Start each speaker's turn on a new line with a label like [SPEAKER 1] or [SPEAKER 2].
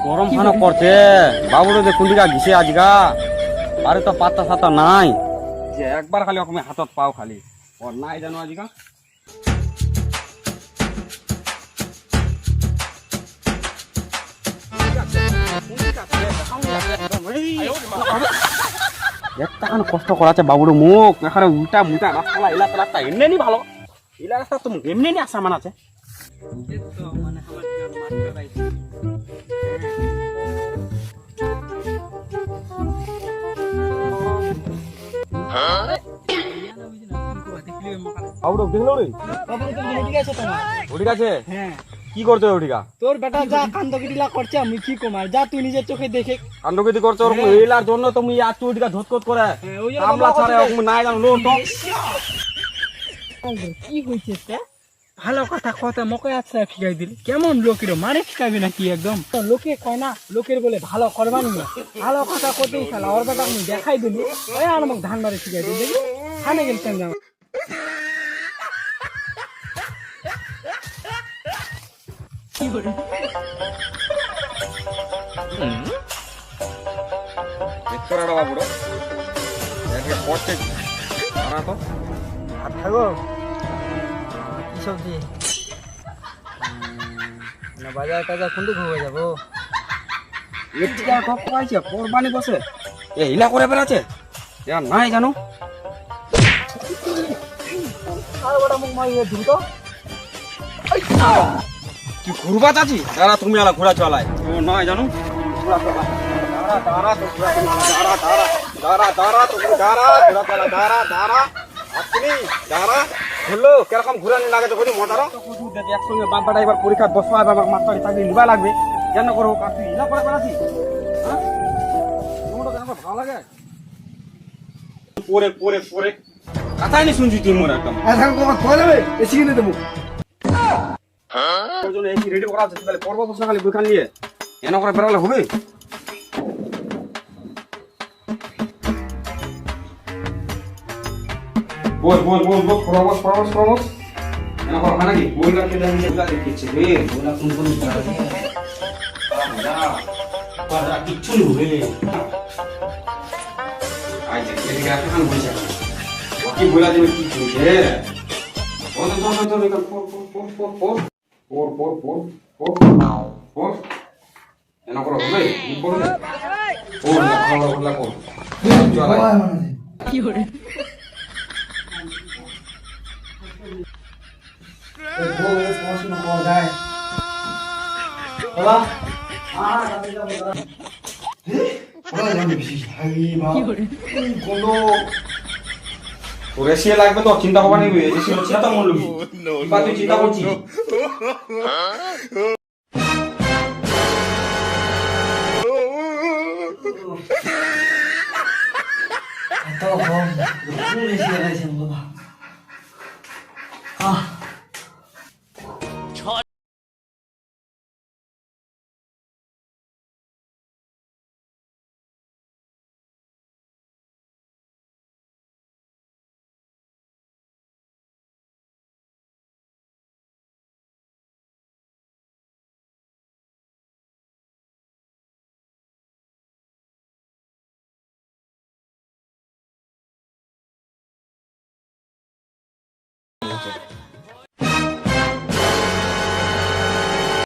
[SPEAKER 1] গরম খানা করছে বাবুরে যে কুন্ডিকা ঘিসে আজগা আরে তো পাত্তা সাত্তা নাই যে একবার খালি ওকে হাতত পাও খালি ওর নাই জানো আজগা একটা কষ্ট করাছে বাবুর মুখ এখানে উল্টা মুল্টা রাস্তা এলাকা রাস্তা এমনি নি ভালো এলাকা রাস্তা তো এমনি নি আসা মান আছে বাবুর দেখলো রে ঠিক আছে
[SPEAKER 2] হ্যাঁ
[SPEAKER 1] কি করতে হবে ওটিকা
[SPEAKER 2] তোর বেটা যা কান্দকিটিলা করছে আমি কি কমার যা তুই নিজের চোখে দেখে
[SPEAKER 1] কাণ্ডকীতি করছে ওরকম এলার জন্য তুমি আজ তুই ওটিকা ধতকত করে
[SPEAKER 2] ওই জন্য
[SPEAKER 1] কামলা ছাড়ে ওরকম নাই জানো লোন তো
[SPEAKER 2] কি হয়েছে ভালো কথা কথা মকে আচ্ছা ফিকাই দিল কেমন লোকের মানে ফিকাবি না কি একদম লোকে কয় না লোকের বলে ভালো করবানি না ভালো কথা কতেই খেলা ওর বেটা আমি দেখাই দিলি ওই আর আমাকে ধান মারে ফিকাই দিল দেখি খানে গেলছেন কি করে
[SPEAKER 1] দেখতে রে বাবুর এদিকে পড়ছে আনা তো
[SPEAKER 2] আর থাকো কি সবজি না বাজার টাজার কোনটা ঘুরে যাবো
[SPEAKER 1] এটিকা কপ পাইছে কোরবানি বসে এ ইলা করে বেড়াচ্ছে এ নাই জানো
[SPEAKER 2] আর বড় মুখ মারিয়ে দিল তো
[SPEAKER 1] কি ঘুরবা চাচি দাঁড়া তুমি আলা ঘোরা চলাই ও নয় জানো ঘোরা চলা দাঁড়া তো ঘোরা চলা দাঁড়া তুমি দাঁড়া ঘোরা চলা দাঁড়া আপনি দাঁড়া হলো কিরকম ঘুরানি লাগে তো মোটারো দেখি একসঙ্গে বাম্পাটা এবার পরীক্ষা বসবা এবং মাস্টারি চাকরি নিবা লাগবে কেন করবো কাজ তুই ইলা করে বেড়াচ্ছি হ্যাঁ তোমার কেন ভালো লাগে পরে পরে পরে কথাই নি শুনছি তুই মোর একদম
[SPEAKER 2] এসি কিনে দেবো
[SPEAKER 1] তোর জন্য এসি রেডি করা আছে তাহলে পর্ব বসে খালি বইখান নিয়ে এনে করে বেরোলে হবে বল প্রবস এনে করে খানা কি বইটা খেলে আমি যেগুলা দেখেছি রে বইলা কোন পারা কিচ্ছু রে আইছে এদিকে এখন বইছে কি বইলা দিবে কি কইছে তো পর এনা করে হবে কি করবে ও না কর চলাই
[SPEAKER 2] কি করে
[SPEAKER 1] তোর এসিয়ে লাগবে তো চিন্তা করবা নেই এসি হচ্ছে তো মন লবি তুই চিন্তা করছিস